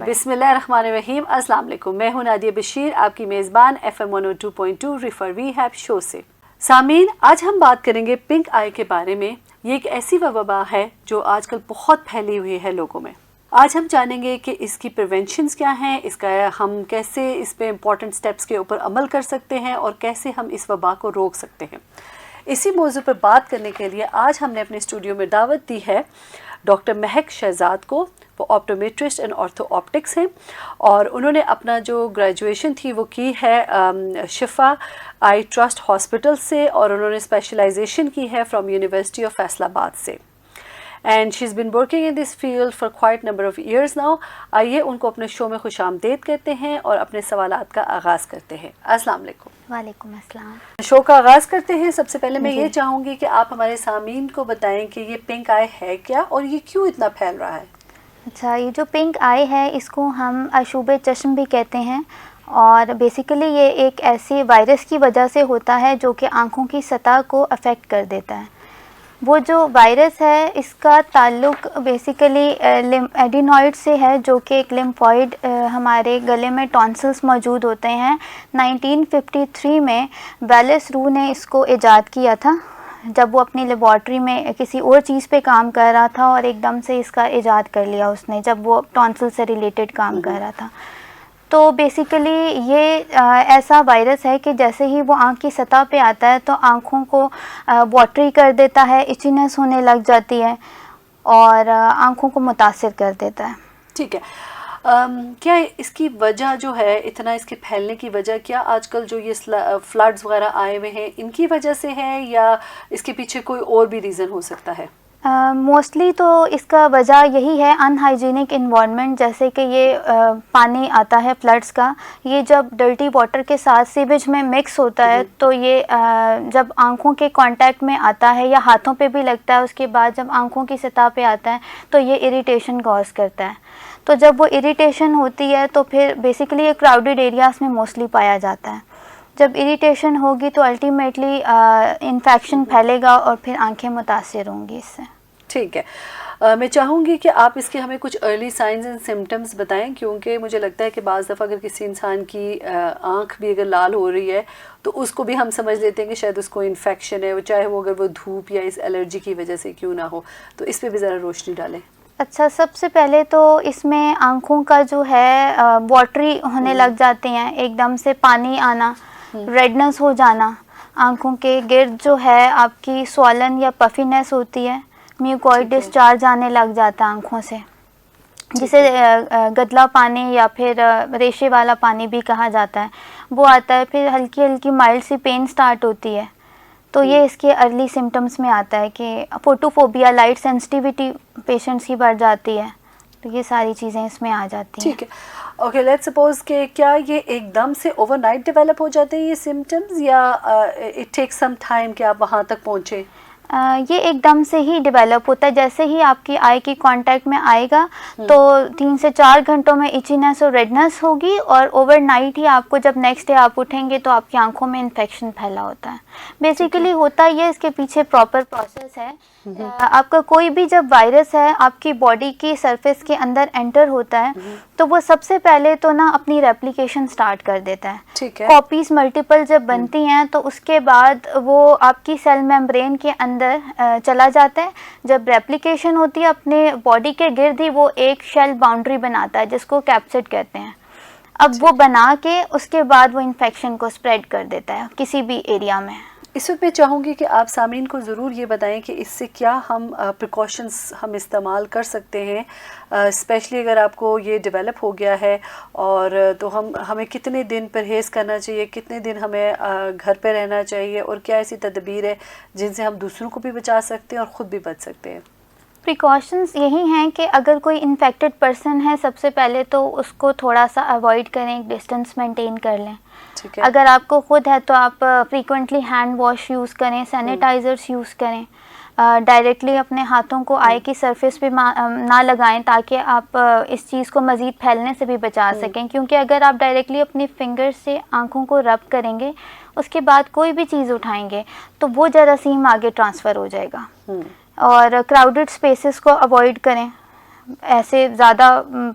बिस्मिल्लाहिर्रहमानिर्रहीम। अस्सलाम वालेकुम। मैं हूं नादिया बशीर, आपकी मेज़बान FM 102.2 रिफर रीहैब शो से। सामीन, आज हम बात करेंगे पिंक आई के बारे में। ये एक ऐसी वबा है जो आजकल बहुत फैली हुई है लोगों में। आज हम जानेंगे कि इसकी प्रिवेंशंस क्या हैं, इसका हम कैसे इस पे इम्पॉर्टेंट स्टेप्स के ऊपर अमल कर सकते हैं और कैसे हम इस वबा को रोक सकते हैं। इसी मौजू पर बात करने के लिए आज हमने अपने स्टूडियो में दावत दी है डॉक्टर महक शहजाद को। वो ऑप्टोमेट्रिस्ट एंड ऑर्थो ऑप्टिक्स हैं और उन्होंने अपना जो ग्रेजुएशन थी वो की है शिफा आई ट्रस्ट हॉस्पिटल से, और उन्होंने स्पेशलाइजेशन की है फ्रॉम यूनिवर्सिटी ऑफ फैसलाबाद से। And she is been working in this field for quite number of years now. आइए उनको अपने शो में खुशामदीद कहते हैं और अपने सवालात का आगाज़ करते हैं। अस्सलाम वालेकुम। वालेकुम अस्सलाम। शो का आगाज़ करते हैं। सबसे पहले मैं ये चाहूँगी कि आप हमारे सामीन को बताएं कि ये पिंक आई है क्या और ये क्यों इतना फैल रहा है। अच्छा, ये जो पिंक आई है इसको हम अशूब चश्म भी कहते हैं और बेसिकली ये एक ऐसी वायरस की वजह से होता है जो कि आँखों की सतह को अफेक्ट कर देता है। वो जो वायरस है इसका ताल्लुक बेसिकली एडिनॉइड से है, जो कि एक लिम्फॉइड हमारे गले में टॉन्सिल्स मौजूद होते हैं। 1953 में वेलेस रू ने इसको ईजाद किया था, जब वो अपनी लेबॉर्ट्री में किसी और चीज़ पे काम कर रहा था और एकदम से इसका ईजाद कर लिया उसने, जब वो टॉन्सिल से रिलेटेड काम कर रहा था। तो बेसिकली ये ऐसा वायरस है कि जैसे ही वो आँख की सतह पे आता है तो आँखों को वाटरी कर देता है, इचीनेस होने लग जाती है और आँखों को मुतासिर कर देता है। ठीक है। क्या इसकी वजह जो है, इतना इसके फैलने की वजह क्या आजकल जो ये फ्लड्स वगैरह आए हुए हैं इनकी वजह से है या इसके पीछे कोई और भी रीज़न हो सकता है? मोस्टली तो इसका वजह यही है अनहाइजीनिक इन्वायरमेंट। जैसे कि ये पानी आता है फ्लड्स का, ये जब डर्टी वाटर के साथ सीवेज में मिक्स होता है तो ये जब आँखों के कांटेक्ट में आता है या हाथों पे भी लगता है, उसके बाद जब आँखों की सतह पे आता है तो ये इरिटेशन कॉज करता है। तो जब वो इरिटेशन होती है तो फिर बेसिकली ये क्राउडेड एरियाज़ में मोस्टली पाया जाता है। जब इरिटेशन होगी तो अल्टीमेटली इन्फेक्शन फैलेगा और फिर आंखें मुतासिर होंगी इससे। ठीक है। मैं चाहूँगी कि आप इसके हमें कुछ अर्ली साइंस एंड सिम्टम्स बताएं, क्योंकि मुझे लगता है कि बाज़ दफ़ा अगर किसी इंसान की आँख भी अगर लाल हो रही है तो उसको भी हम समझ लेते हैं कि शायद उसको इन्फेक्शन है, चाहे वो अगर वो धूप या इस एलर्जी की वजह से क्यों ना हो। तो इस पर भी ज़रा रोशनी डालें। अच्छा, सबसे पहले तो इसमें आँखों का जो है वाटरी होने लग जाते हैं, एकदम से पानी आना, रेडनेस हो जाना, आँखों के गिर्द जो है आपकी स्वॉलन या पफीनेस होती है, म्यूकॉइड डिस्चार्ज आने लग जाता है आँखों से, जिसे गदला पानी या फिर रेशे वाला पानी भी कहा जाता है, वो आता है। फिर हल्की हल्की माइल्ड सी पेन स्टार्ट होती है। तो ये इसके अर्ली सिम्टम्स में आता है कि फोटोफोबिया, लाइट सेंसिटिविटी पेशेंट्स की बढ़ जाती है। तो ये सारी चीज़ें इसमें आ जाती हैं। ठीक है। ओके, लेट्स सपोज कि क्या ये एकदम से ओवरनाइट डेवलप हो जाते हैं ये सिम्टम्स, या इट टेक्स सम टाइम कि आप वहाँ तक पहुँचे? ये एकदम से ही डेवलप होता है। जैसे ही आपकी आई की कांटेक्ट में आएगा तो 3 से 4 घंटों में इचीनेस और रेडनेस होगी, और ओवरनाइट ही आपको जब नेक्स्ट डे आप उठेंगे तो आपकी आंखों में इन्फेक्शन फैला होता है। बेसिकली होता ये, इसके पीछे प्रॉपर प्रोसेस है। आपका कोई भी जब वायरस है आपकी बॉडी की सरफेस के अंदर एंटर होता है तो वो सबसे पहले तो ना अपनी रेप्लिकेशन स्टार्ट कर देता है। ठीक है। कॉपीज मल्टीपल जब बनती हैं तो उसके बाद वो आपकी सेल मेम्ब्रेन के अंदर चला जाता है। जब रेप्लिकेशन होती है अपने बॉडी के गिर्द ही वो एक शेल बाउंड्री बनाता है, जिसको कैप्सिड कहते हैं। अब वो बना के उसके बाद वो इन्फेक्शन को स्प्रेड कर देता है किसी भी एरिया में। इस वक्त मैं चाहूँगी कि आप सामीन को ज़रूर ये बताएं कि इससे क्या हम प्रिकॉशंस हम इस्तेमाल कर सकते हैं, स्पेशली अगर आपको ये डेवलप हो गया है, और तो हमें कितने दिन परहेज़ करना चाहिए, कितने दिन हमें घर पे रहना चाहिए, और क्या ऐसी तदबीर है जिनसे हम दूसरों को भी बचा सकते हैं और ख़ुद भी बच सकते हैं? प्रिकॉशंस यही हैं कि अगर कोई इन्फेक्टेड पर्सन है, सबसे पहले तो उसको थोड़ा सा अवॉइड करें, डिस्टेंस मेंटेन कर लें। ठीक है। अगर आपको खुद है तो आप फ्रीक्वेंटली हैंड वॉश यूज़ करें, सैनिटाइज़र्स यूज़ करें। डायरेक्टली अपने हाथों को आई की सरफेस पे ना लगाएं, ताकि आप इस चीज़ को मज़ीद फैलने से भी बचा सकें। क्योंकि अगर आप डायरेक्टली अपनी फिंगर्स से आँखों को रब करेंगे, उसके बाद कोई भी चीज़ उठाएंगे तो वो जरासीम आगे ट्रांसफ़र हो जाएगा। और क्राउडेड स्पेसेस को अवॉइड करें। ऐसे ज़्यादा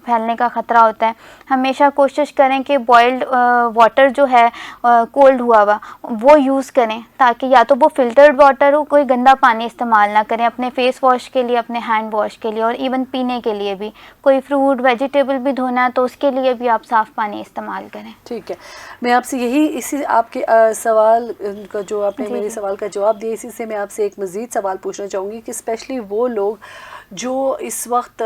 फैलने का ख़तरा होता है। हमेशा कोशिश करें कि बॉइल्ड वाटर जो है कोल्ड हुआ हुआ वो यूज़ करें, ताकि या तो वो फ़िल्टर्ड वाटर हो, कोई गंदा पानी इस्तेमाल ना करें अपने फेस वॉश के लिए, अपने हैंड वॉश के लिए, और इवन पीने के लिए भी। कोई फ्रूट वेजिटेबल भी धोना है तो उसके लिए भी आप साफ़ पानी इस्तेमाल करें। ठीक है, मैं आपसे यही इसी आपके सवाल का जो आपने मेरे सवाल का जवाब दिया, इसी से मैं आपसे एक मज़ीद सवाल पूछना चाहूँगी कि स्पेशली वो लोग जो इस वक्त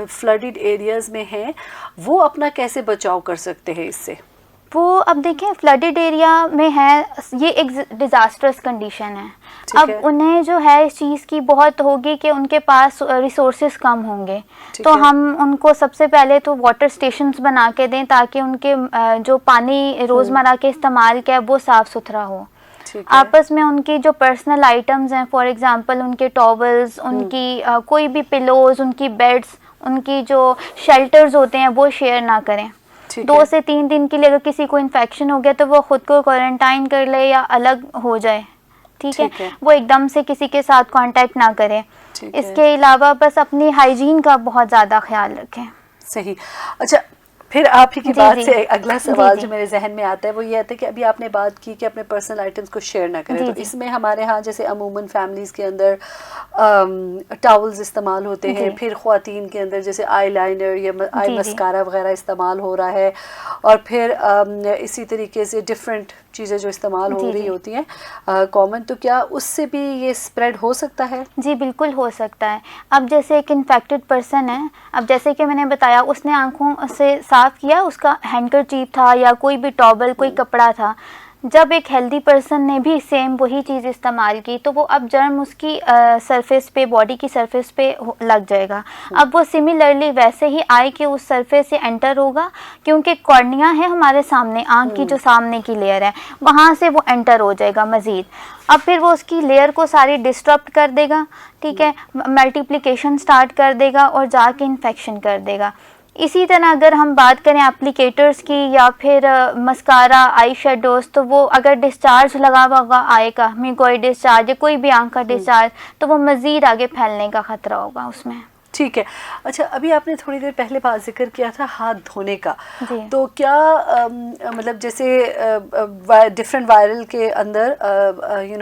फ्लडेड एरियाज़ में हैं, वो अपना कैसे बचाव कर सकते हैं इससे? वो अब देखें, फ्लडेड एरिया में है, ये एक डिज़ास्टरस कंडीशन है। अब उन्हें जो है इस चीज़ की बहुत होगी कि उनके पास रिसोर्सेज कम होंगे, तो हम उनको सबसे पहले तो वाटर स्टेशंस बना के दें, ताकि उनके जो पानी रोज़मर्रा के इस्तेमाल का है वो साफ़ सुथरा हो। आपस में उनकी जो पर्सनल आइटम्स हैं, फॉर एग्जांपल उनके टॉवल्स, उनकी कोई भी पिलोज़, उनकी बेड्स, उनकी जो शेल्टर्स होते हैं वो शेयर ना करें। 2 से 3 दिन के लिए अगर किसी को इन्फेक्शन हो गया तो वो ख़ुद को क्वारंटाइन कर ले या अलग हो जाए, ठीक है? वो एकदम से किसी के साथ कांटेक्ट ना करें। इसके अलावा बस अपनी हाइजीन का बहुत ज़्यादा ख्याल रखें। सही। अच्छा, फिर आप ही की बात से अगला सवाल जो मेरे जहन में आता है वो ये आता है कि अभी आपने बात की कि अपने पर्सनल आइटम्स को शेयर ना करें, तो इसमें हमारे यहाँ जैसे अमूमन फैमिलीज़ के अंदर टॉवल्स इस्तेमाल होते हैं, फिर ख़वातीन के अंदर जैसे आई लाइनर या आई मस्कारा वगैरह इस्तेमाल हो रहा है, और फिर इसी तरीके से डिफरेंट चीज़ें जो इस्तेमाल हो रही होती हैं कॉमन, तो क्या उससे भी ये स्प्रेड हो सकता है? जी बिल्कुल हो सकता है। अब जैसे एक इन्फेक्टेड पर्सन है, अब जैसे कि मैंने बताया उसने आँखों से साफ़ किया, उसका हैंडकरचीफ था या कोई भी टॉवल, कोई कपड़ा था, जब एक हेल्दी पर्सन ने भी सेम वही चीज़ इस्तेमाल की तो वो अब जर्म उसकी सरफेस पे, बॉडी की सरफेस पे लग जाएगा। अब वो सिमिलरली वैसे ही आई के उस सरफेस से एंटर होगा, क्योंकि कॉर्निया है हमारे सामने, आँख की जो सामने की लेयर है, वहाँ से वो एंटर हो जाएगा मज़ीद। अब फिर वो उसकी लेयर को सारी डिस्टर्ब कर देगा, ठीक है, मल्टीप्लिकेशन स्टार्ट कर देगा और जाके इन्फेक्शन कर देगा। इसी तरह अगर हम बात करें एप्लीकेटर्स की या फिर मस्कारा, आई शेडोज़, तो वो अगर डिस्चार्ज लगा हुआ होगा आई का, म्यूकोइड डिस्चार्ज या कोई भी आँख का डिस्चार्ज, तो वो मज़ीद आगे फैलने का ख़तरा होगा उसमें। ठीक है। अच्छा, अभी आपने थोड़ी देर पहले बात जिक्र किया था हाथ धोने का, तो क्या मतलब जैसे डिफरेंट वायरल के अंदर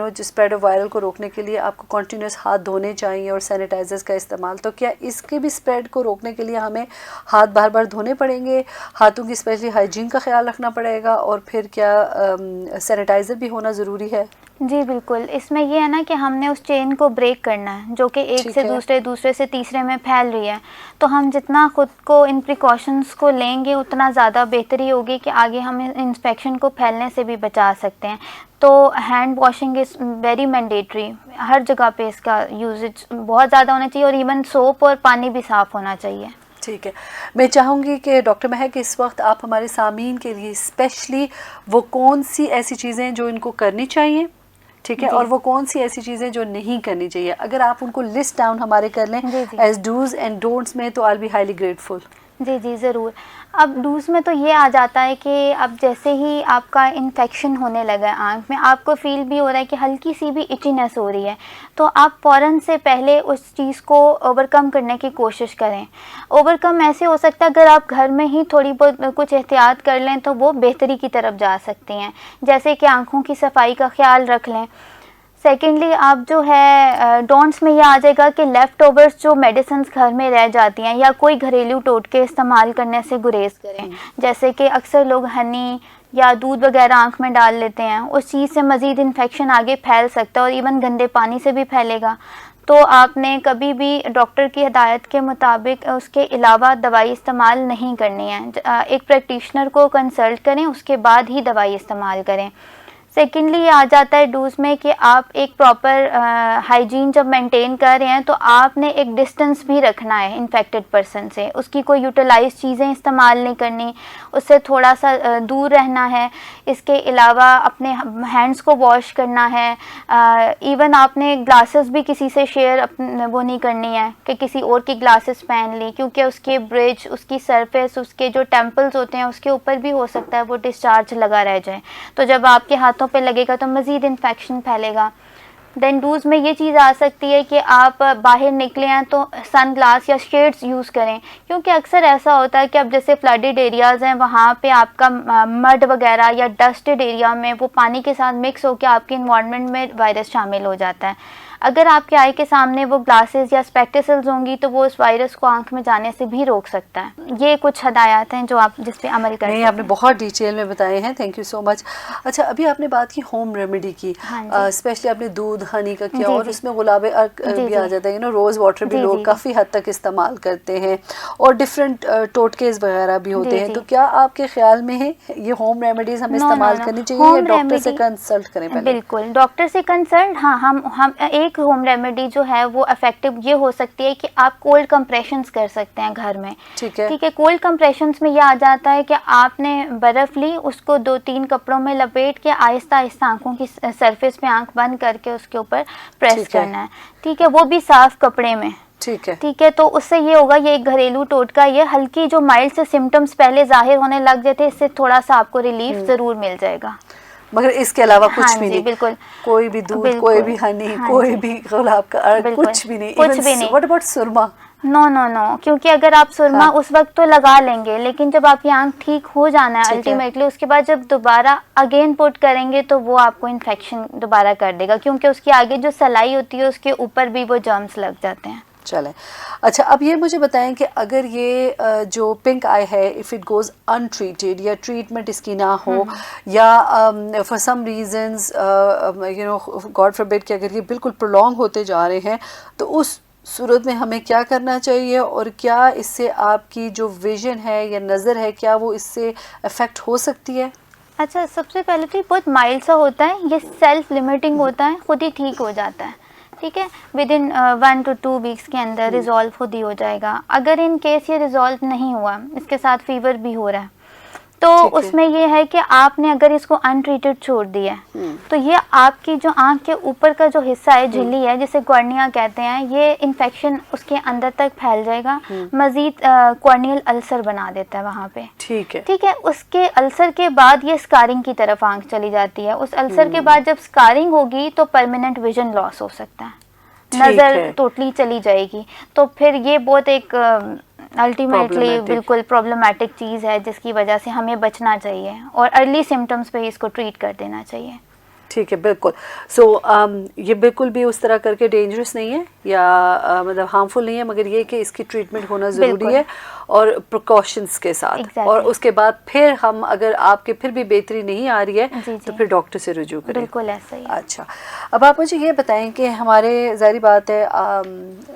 जो स्प्रेड ऑफ वायरल को रोकने के लिए आपको कॉन्टीन्यूस हाथ धोने चाहिए और सैनिटाइजर्स का इस्तेमाल, तो क्या इसके भी स्प्रेड को रोकने के लिए हमें हाथ बार बार धोने पड़ेंगे, हाथों की स्पेशली हाइजीन का ख्याल रखना पड़ेगा, और फिर क्या सैनिटाइज़र भी होना ज़रूरी है? जी बिल्कुल, इसमें ये है ना कि हमने उस चेन को ब्रेक करना है जो कि एक से दूसरे, दूसरे से तीसरे में फैल रही है। तो हम जितना ख़ुद को इन प्रिकॉशंस को लेंगे उतना ज़्यादा बेहतरी होगी कि आगे हम इन्फेक्शन को फैलने से भी बचा सकते हैं। तो hand washing is very mandatory, हर जगह पे इसका यूजेज बहुत ज़्यादा होना चाहिए, और इवन सोप और पानी भी साफ़ होना चाहिए। ठीक है, मैं चाहूँगी कि डॉक्टर महक इस वक्त आप हमारे सामीन के लिए स्पेशली वो कौन सी ऐसी चीज़ें जो इनको करनी चाहिए, ठीक है, और वो कौन सी ऐसी चीज़ें जो नहीं करनी चाहिए, अगर आप उनको लिस्ट डाउन हमारे कर लें एज डूज एंड डोंट्स में, तो I will be highly grateful. जी ज़रूर। अब डूज़ में तो ये आ जाता है कि अब जैसे ही आपका इन्फेक्शन होने लगा है आँख में, आपको फील भी हो रहा है कि हल्की सी भी इचीनेस हो रही है, तो आप फ़ौरन से पहले उस चीज़ को ओवरकम करने की कोशिश करें। ओवरकम ऐसे हो सकता है अगर आप घर में ही थोड़ी बहुत कुछ एहतियात कर लें तो वो बेहतरी की तरफ जा सकती हैं, जैसे कि आँखों की सफाई का ख्याल रख लें। सेकेंडली आप जो है डोंट्स में ये आ जाएगा कि लेफ़्ट ओवर्स जो मेडिसिन्स घर में रह जाती हैं या कोई घरेलू टोटके इस्तेमाल करने से गुरेज करें, जैसे कि अक्सर लोग हनी या दूध वगैरह आँख में डाल लेते हैं, उस चीज़ से मज़ीद इन्फेक्शन आगे फैल सकता है और इवन गंदे पानी से भी फैलेगा। तो आपने कभी भी डॉक्टर की हिदायत के मुताबिक उसके अलावा दवाई इस्तेमाल नहीं करनी है। एक प्रैक्टिशनर को कंसल्ट करें, उसके बाद ही दवाई इस्तेमाल करें। सेकेंडली ये आ जाता है डूज में कि आप एक प्रॉपर हाइजीन जब मेंटेन कर रहे हैं तो आपने एक डिस्टेंस भी रखना है इन्फेक्टेड पर्सन से, उसकी कोई यूटिलाइज चीज़ें इस्तेमाल नहीं करनी, उससे थोड़ा सा दूर रहना है। इसके अलावा अपने हैंड्स को वॉश करना है। इवन आपने ग्लासेस भी किसी से शेयर वो नहीं करनी है कि किसी और की ग्लासेस पहन ली, क्योंकि उसके ब्रिज, उसकी सरफेस, उसके जो टेम्पल्स होते हैं उसके ऊपर भी हो सकता है वो डिस्चार्ज लगा रह जाए, तो जब आपके हाथों पे लगेगा तो मज़ीद इन्फेक्शन फैलेगा। देन डूज में ये चीज़ आ सकती है कि आप बाहर निकले हैं तो सन ग्लास या शेड्स यूज़ करें, क्योंकि अक्सर ऐसा होता है कि अब जैसे फ्लडेड एरियाज़ हैं वहाँ पे आपका मड वगैरह या डस्टेड एरिया में वो पानी के साथ मिक्स होकर आपके इन्वायरमेंट में वायरस शामिल हो जाता है। अगर आपके आई के सामने वो ग्लासेस या स्पेक्टेकल्स होंगी तो वो उस वायरस को आंख में जाने से भी रोक सकता है। ये कुछ हदायत हैं जो आप जिस पे अमल कर सकते हैं। आपने बहुत डिटेल में बताए हैं, थैंक यू सो मच। अच्छा, अभी आपने बात की होम रेमेडी की, स्पेशली आपने दूध हनी का किया और उसमें गुलाबे अर्क भी आ जाता है, यू नो रोज़ वाटर भी लोग काफ़ी हद तक इस्तेमाल करते हैं और डिफरेंट टोटकेज वगैरह भी होते हैं। तो क्या आपके ख्याल में है ये होम रेमेडीज हमें इस्तेमाल करनी चाहिए या डॉक्टर से कंसल्ट करें पहले? बिल्कुल डॉक्टर से कंसल्ट। हाँ, हम एक होम रेमेडी जो है वो इफेक्टिव ये हो सकती है कि आप कोल्ड कंप्रेशंस कर सकते हैं घर में। ठीक है। कोल्ड कंप्रेशंस में ये आ जाता है कि आपने बर्फ़ ली, उसको 2-3 कपड़ों में लपेट के आहिस्ता आहिस्ता आंखों की सरफेस पे आंख बंद करके उसके ऊपर प्रेस करना है। ठीक है, वो भी साफ कपड़े में। ठीक है। तो उससे ये होगा, ये एक घरेलू टोटका, ये हल्की जो माइल्ड से सिम्टम्स पहले जाहिर होने लग जाते हैं, इससे थोड़ा सा आपको रिलीफ ज़रूर मिल जाएगा। मगर इसके अलावा कुछ भी नहीं? बिल्कुल, कोई भी दूध, कोई भी हनी, कोई भी गुलाब का अर्क, कुछ भी नहीं? What about Surma? नो, क्योंकि अगर आप सुरमा उस वक्त तो लगा लेंगे, लेकिन जब आपकी आंख ठीक हो जाना है अल्टीमेटली, उसके बाद जब दोबारा अगेन पुट करेंगे तो वो आपको इन्फेक्शन दोबारा कर देगा, क्योंकि उसकी आगे जो सलाई होती है उसके ऊपर भी वो जर्म्स लग जाते हैं। चलें, अच्छा अब ये मुझे बताएं कि अगर ये जो पिंक आई है, इफ़ इट गोज़ अनट्रीटेड या ट्रीटमेंट इसकी ना हो या for some reasons you know God forbid कि अगर ये बिल्कुल प्रोलॉन्ग होते जा रहे हैं, तो उस सूरत में हमें क्या करना चाहिए और क्या इससे आपकी जो विजन है या नज़र है, क्या वो इससे अफेक्ट हो सकती है? अच्छा, सबसे पहले तो बहुत माइल्ड सा होता है, ये सेल्फ लिमिटिंग होता है, खुद ही ठीक हो जाता है। ठीक है, विद इन 1 to 2 वीक्स के अंदर रिजॉल्व खुद ही हो जाएगा। अगर इन केस ये रिजॉल्व नहीं हुआ, इसके साथ फीवर भी हो रहा है, तो उसमें ये है कि आपने अगर इसको अनट्रीटेड छोड़ दिया तो ये आपकी जो आंख के ऊपर का जो हिस्सा है, झिल्ली है, जिसे कॉर्निया कहते हैं, ये इन्फेक्शन उसके अंदर तक फैल जाएगा, मजीद कॉर्नियल अल्सर बना देता है वहाँ पे। ठीक है, उसके अल्सर के बाद ये स्कारिंग की तरफ आंख चली जाती है। उस अल्सर के बाद जब स्कारिंग होगी तो परमानेंट विजन लॉस हो सकता है, नज़र टोटली चली जाएगी। तो फिर ये बहुत एक अल्टीमेटली बिल्कुल प्रॉब्लमेटिक चीज़ है, जिसकी वजह से हमें बचना चाहिए और अर्ली सिम्टम्स पे इसको ट्रीट कर देना चाहिए। ठीक है, बिल्कुल। सो ये बिल्कुल भी उस तरह करके डेंजरस नहीं है या मतलब हार्मफुल नहीं है, मगर ये कि इसकी ट्रीटमेंट होना ज़रूरी है और प्रिकॉशंस के साथ। और उसके बाद फिर हम अगर आपके फिर भी बेहतरी नहीं आ रही है तो फिर डॉक्टर से रुजू करें। बिल्कुल ऐसा ही। अच्छा, अब आप मुझे ये बताएं कि हमारे ज़ाहिर बात है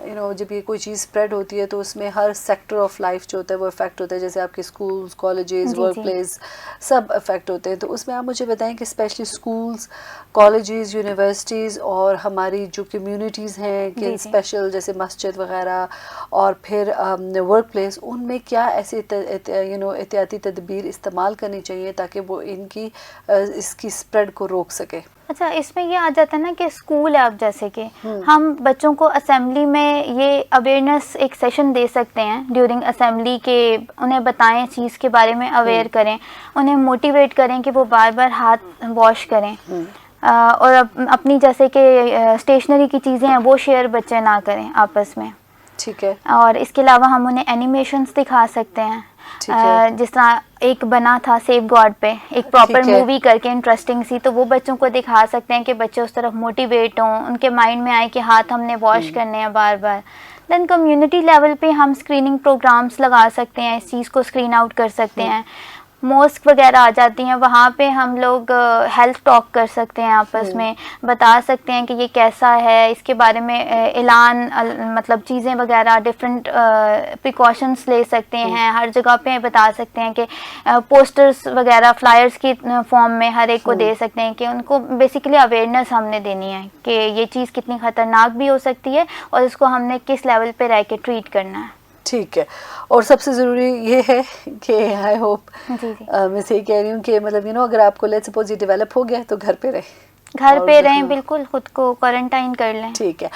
यू नो जब ये कोई चीज़ स्प्रेड होती है तो उसमें हर सेक्टर ऑफ लाइफ जो होता है वो इफ़ेक्ट होता है, जैसे आपके स्कूल्स, कॉलेजेस, वर्क प्लेस सब इफ़ेक्ट होते हैं। तो उसमें आप मुझे बताएं कि स्पेशली स्कूल्स, कॉलेजेस, यूनिवर्सिटीज़ और हमारी जो कम्युनिटीज़ हैं कि स्पेशल जैसे मस्जिद वगैरह और फिर वर्क प्लेस, उनमें क्या ऐसे यू नो एहतियाती तदबीर इस्तेमाल करनी चाहिए ताकि वो इनकी इसकी स्प्रेड को रोक सके? अच्छा, इसमें ये आ जाता है ना कि स्कूल है, अब जैसे कि हम बच्चों को असेंबली में ये अवेयरनेस एक सेशन दे सकते हैं ड्यूरिंग असेंबली के, उन्हें बताएं चीज़ के बारे में, अवेयर करें, उन्हें मोटिवेट करें कि वो बार बार हाथ वॉश करें और अपनी जैसे कि स्टेशनरी की चीज़ें हैं वो शेयर बच्चे ना करें आपस में। ठीक है, और इसके अलावा हम उन्हें एनिमेशंस दिखा सकते हैं, जिस तरह एक बना था सेफ गॉड पे, एक प्रॉपर मूवी करके इंटरेस्टिंग सी, तो वो बच्चों को दिखा सकते हैं कि बच्चे उस तरफ मोटिवेट हों, उनके माइंड में आए कि हाथ हमने वॉश करने हैं बार बार। देन कम्युनिटी लेवल पे हम स्क्रीनिंग प्रोग्राम्स लगा सकते हैं, इस चीज़ को स्क्रीन आउट कर सकते हैं। मॉस्क वगैरह आ जाती हैं, वहाँ पे हम लोग हेल्थ टॉक कर सकते हैं, आपस में बता सकते हैं कि ये कैसा है, इसके बारे में ऐलान मतलब चीज़ें वगैरह डिफरेंट प्रिकॉशंस ले सकते हैं। हर जगह पे बता सकते हैं कि पोस्टर्स वगैरह फ्लायर्स की फॉर्म में हर एक को दे सकते हैं कि उनको बेसिकली अवेयरनेस हमने देनी है कि ये चीज़ कितनी ख़तरनाक भी हो सकती है और इसको हमने किस लेवल पे रह के ट्रीट करना है। ठीक है, और सबसे ज़रूरी ये है कि आई होप मैं सही कह रही हूँ कि मतलब यू नो अगर आपको लेट्स सपोज ये डेवलप हो गया तो घर पे रहें, बिल्कुल खुद को क्वारंटाइन कर लें। ठीक है।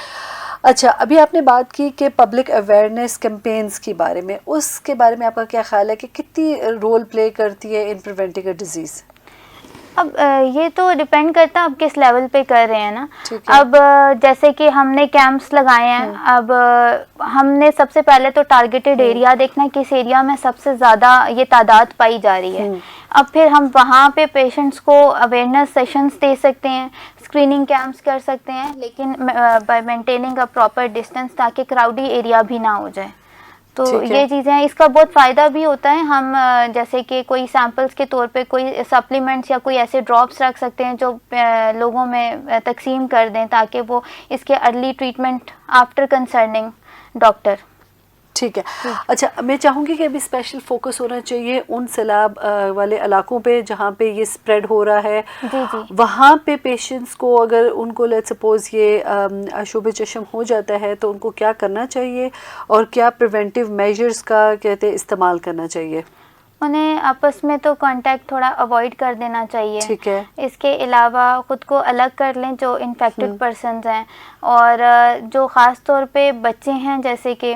अच्छा, अभी आपने बात की कि पब्लिक अवेयरनेस कैंपेन्स के बारे में, उसके बारे में आपका क्या ख्याल है कि कितनी रोल प्ले करती है इन प्रिवेंटिंग अ डिजीज़? अब ये तो डिपेंड करता है आप किस लेवल पे कर रहे हैं ना। ठीक है। अब जैसे कि हमने कैंप्स लगाए हैं, अब हमने सबसे पहले तो टारगेटेड एरिया देखना है, किस एरिया में सबसे ज़्यादा ये तादाद पाई जा रही है। अब फिर हम वहाँ पे पेशेंट्स को अवेयरनेस सेशंस दे सकते हैं, स्क्रीनिंग कैंप्स कर सकते हैं, लेकिन bye maintaining a proper distance, ताकि क्राउडी एरिया भी ना हो जाए। तो ये चीज़ें हैं, इसका बहुत फ़ायदा भी होता है। हम जैसे कि कोई सैंपल्स के तौर पे कोई सप्लीमेंट्स या कोई ऐसे ड्रॉप्स रख सकते हैं जो लोगों में तकसीम कर दें, ताकि वो इसके early treatment after concerning doctor. ठीक है। अच्छा, मैं चाहूँगी कि अभी स्पेशल फोकस होना चाहिए उन सैलाब वाले इलाकों पे जहाँ पे ये स्प्रेड हो रहा है। जी जी। वहाँ पे पेशेंट्स को, अगर उनको लेट्स सपोज ये अशुभ चश्म हो जाता है, तो उनको क्या करना चाहिए और क्या प्रिवेंटिव मेजर्स का कहते इस्तेमाल करना चाहिए? उन्हें आपस में तो कांटेक्ट थोड़ा अवॉइड कर देना चाहिए। ठीक है। इसके अलावा ख़ुद को अलग कर लें जो इन्फेक्टेड पर्सनस हैं, और जो ख़ास तौर पे बच्चे हैं जैसे कि,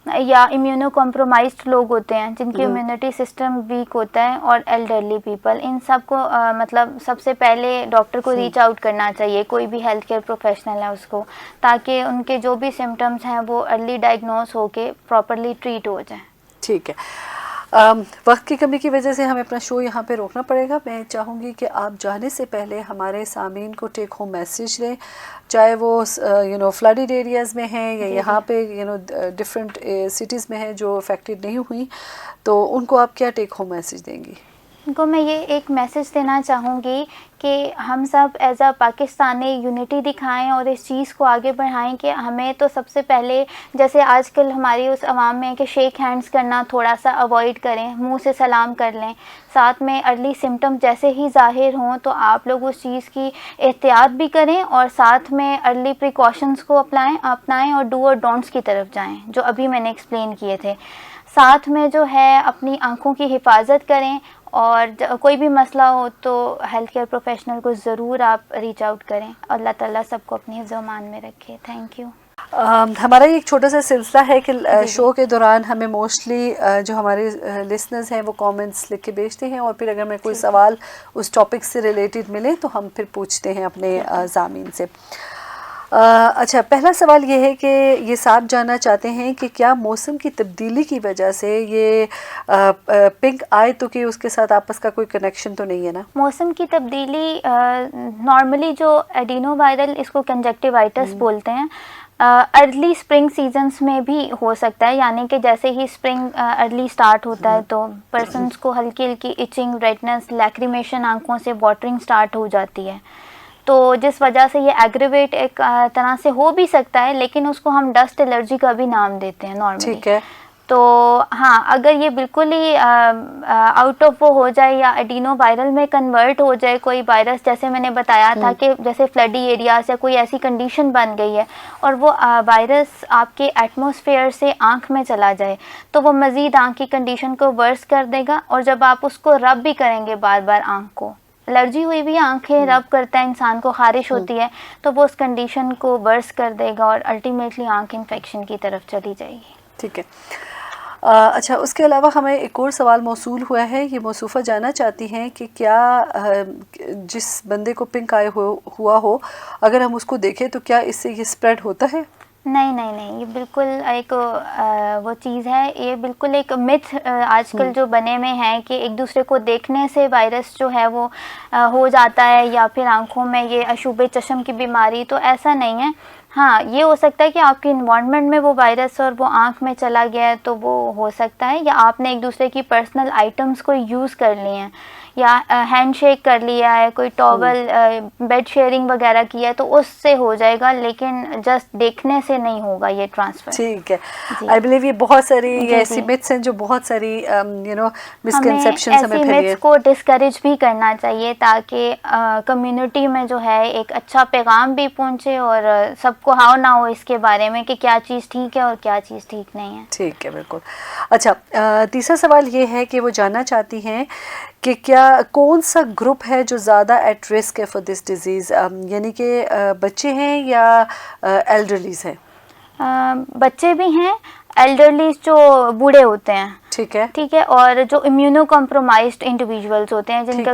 या इम्यूनो कॉम्प्रोमाइज्ड लोग होते हैं जिनकी इम्यूनिटी सिस्टम वीक होता है, और एल्डरली पीपल, इन सब को मतलब सबसे पहले डॉक्टर को रीच आउट करना चाहिए, कोई भी हेल्थ केयर प्रोफेशनल है उसको, ताकि उनके जो भी सिम्टम्स हैं वो अर्ली डायग्नोस होके प्रॉपरली ट्रीट हो जाए। ठीक है। वक्त की कमी की वजह से हमें अपना शो यहाँ पे रोकना पड़ेगा। मैं चाहूँगी कि आप जाने से पहले हमारे सामीन को टेक होम मैसेज दें, चाहे वो फ्लडेड एरियाज़ में हैं या यहाँ पे डिफरेंट सिटीज़ में हैं जो अफेक्टेड नहीं हुई, तो उनको आप क्या टेक होम मैसेज देंगी? उनको मैं ये एक मैसेज देना चाहूँगी कि हम सब एज अ पाकिस्तानी यूनिटी दिखाएं और इस चीज़ को आगे बढ़ाएं कि हमें तो सबसे पहले, जैसे आजकल हमारी उस आवाम में कि शेक हैंड्स करना थोड़ा सा अवॉइड करें, मुंह से सलाम कर लें, साथ में अर्ली सिम्टम जैसे ही ज़ाहिर हों तो आप लोग उस चीज़ की एहतियात भी करें, और साथ में अर्ली प्रिकॉशंस को अपनाएं और डू और डोंट्स की तरफ जाएँ जो अभी मैंने एक्सप्लेन किए थे। साथ में जो है अपनी आँखों की हिफाजत करें, और कोई भी मसला हो तो हेल्थ केयर प्रोफेशनल को ज़रूर आप रीच आउट करें। अल्लाह ताला सबको अपनी हिफ्ज़-ओ-मान में रखे। Thank you. हमारा एक छोटा सा सिलसिला है कि शो के दौरान हमें मोस्टली जो हमारे लिसनर्स हैं वो कमेंट्स लिख के भेजते हैं, और फिर अगर मैं कोई सवाल उस टॉपिक से रिलेटेड मिले तो हम फिर पूछते हैं अपने ज़ामीन से। अच्छा, पहला सवाल ये है कि ये साहब जानना चाहते हैं कि क्या मौसम की तब्दीली की वजह से ये पिंक आई, तो कि उसके साथ आपस का कोई कनेक्शन तो नहीं है ना? मौसम की तब्दीली नॉर्मली जो एडिनोवायरल, इसको कंजक्टिवाइटिस बोलते हैं, अर्ली स्प्रिंग सीजन्स में भी हो सकता है, यानी कि जैसे ही स्प्रिंग अर्ली स्टार्ट होता है तो पर्सन्स को हल्की हल्की इचिंग, रेडनेस, लैक्रिमेशन, आंखों से वाटरिंग स्टार्ट हो जाती है, तो जिस वजह से ये एग्रीवेट एक तरह से हो भी सकता है, लेकिन उसको हम डस्ट एलर्जी का भी नाम देते हैं नॉर्मली। ठीक है। तो हाँ, अगर ये बिल्कुल ही आउट ऑफ वो हो जाए या एडिनो वायरल में कन्वर्ट हो जाए कोई वायरस, जैसे मैंने बताया था कि जैसे फ्लडी एरियाज या कोई ऐसी कंडीशन बन गई है और वो वायरस आपके एटमॉस्फेयर से आँख में चला जाए, तो वो मज़ीद आँख की कंडीशन को वर्स कर देगा। और जब आप उसको रब भी करेंगे बार बार, आँख को एलर्जी हुई भी आंखें रब करता है इंसान को, ख़ारिश होती है, तो वो उस कंडीशन को वर्स कर देगा और अल्टीमेटली आंख इन्फेक्शन की तरफ चली जाएगी। ठीक है। अच्छा, उसके अलावा हमें एक और सवाल मौसूल हुआ है। ये मौसूफ़ा जानना चाहती हैं कि क्या जिस बंदे को पिंक आई हुआ हो, अगर हम उसको देखें तो क्या इससे ये स्प्रेड होता है? नहीं नहीं नहीं, ये बिल्कुल एक वो चीज़ है, ये बिल्कुल एक मिथ आजकल जो बने में है कि एक दूसरे को देखने से वायरस जो है वो हो जाता है, या फिर आंखों में ये अशुभ चश्म की बीमारी, तो ऐसा नहीं है। हाँ, ये हो सकता है कि आपके इन्वायरमेंट में वो वायरस और वो आँख में चला गया है, तो वो हो सकता है, या आपने एक दूसरे की पर्सनल आइटम्स को यूज़ कर लिए हैं, या हैंडशेक कर लिया है, कोई टॉवल, बेड शेयरिंग वगैरह किया है, तो उससे हो जाएगा, लेकिन जस्ट देखने से नहीं होगा ये ट्रांसफ़र। ठीक है। आई बिलीव ये बहुत सारी ऐसी मिथ्स हैं जो बहुत सारी मिसकंसेप्शंस हमें फैली है। मिथ्स को डिस्करेज भी करना चाहिए ताकि कम्युनिटी में जो है एक अच्छा पैगाम भी पहुंचे और सबको हाव ना हो इसके बारे में कि क्या चीज़ ठीक है और क्या चीज़ ठीक नहीं है। ठीक है, बिल्कुल। अच्छा, तीसरा सवाल ये है कि वो जानना चाहती हैं कि क्या कौन सा ग्रुप है जो ज़्यादा एट रिस्क है फॉर दिस डिज़ीज़, यानी कि बच्चे हैं या एल्डरलीज हैं? बच्चे भी हैं, एल्डरलीज जो बूढ़े होते हैं, ठीक है। ठीक है। और जो इम्यूनो कॉम्प्रोमाइज्ड इंडिविजुअल्स होते हैं, जिनका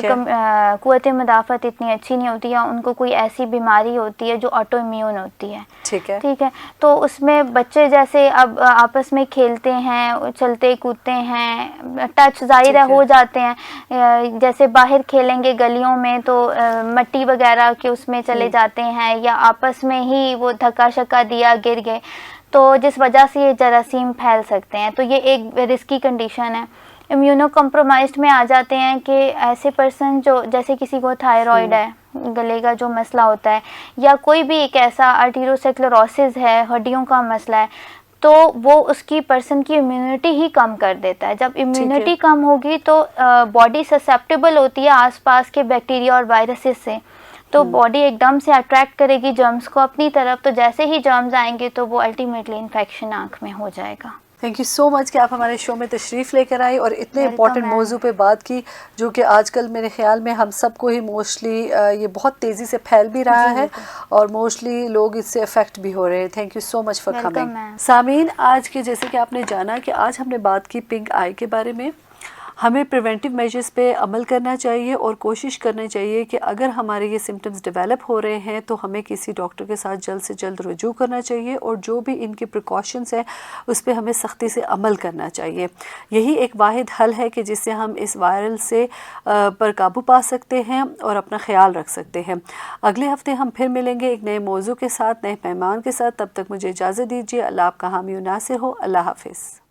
क़ुव्वत मुदाफ़त इतनी अच्छी नहीं होती, या उनको कोई ऐसी बीमारी होती है जो ऑटो इम्यून होती है, ठीक है, ठीक है, तो उसमें बच्चे जैसे अब आपस में खेलते हैं, चलते कूदते हैं, टच ज़ाहिर हो जाते हैं, जैसे बाहर खेलेंगे गलियों में तो मट्टी वगैरह के उसमें चले जाते हैं, या आपस में ही वो धक्का शक्का दिया, गिर गए, तो जिस वजह से ये जरासीम फैल सकते हैं। तो ये एक रिस्की कंडीशन है। इम्यूनो कॉम्प्रोमाइज्ड में आ जाते हैं कि ऐसे पर्सन जो, जैसे किसी को थायराइड है, गले का जो मसला होता है, या कोई भी एक ऐसा आर्टेरियोस्क्लेरोसिस है, हड्डियों का मसला है, तो वो उसकी पर्सन की इम्यूनिटी ही कम कर देता है। जब इम्यूनिटी कम होगी तो बॉडी ससेप्टेबल होती है आसपास के बैक्टीरिया और वायरसेस से, तो बॉडी एकदम से अट्रैक्ट करेगी जर्म्स को अपनी तरफ, तो जैसे ही जर्म्स आएंगे तो वो अल्टीमेटली इन्फेक्शन आँख में हो जाएगा। थैंक यू सो मच कि आप हमारे शो में तशरीफ़ लेकर आई और इतने इम्पॉर्टेंट मौजू पे बात की, जो कि आजकल मेरे ख्याल में हम सबको ही मोस्टली ये बहुत तेज़ी से फैल भी रहा है और मोस्टली लोग इससे अफेक्ट भी हो रहे हैं। Thank you so much for coming. Sameen, आज के जैसे कि आपने जाना कि आज हमने बात की पिंक आई के बारे में। हमें प्रिवेंटिव मेजर्स पे अमल करना चाहिए और कोशिश करनी चाहिए कि अगर हमारे ये सिम्टम्स डेवलप हो रहे हैं तो हमें किसी डॉक्टर के साथ जल्द से जल्द रुजू करना चाहिए, और जो भी इनके प्रिकॉशंस हैं उस पर हमें सख्ती से अमल करना चाहिए। यही एक वाहिद हल है कि जिससे हम इस वायरल से पर काबू पा सकते हैं और अपना ख्याल रख सकते हैं। अगले हफ्ते हम फिर मिलेंगे एक नए मौजू के साथ, नए पैमान के साथ। तब तक मुझे इजाज़त दीजिए। अल्लाह आपका हामी नासिर हो। अल्लाह हाफिज़।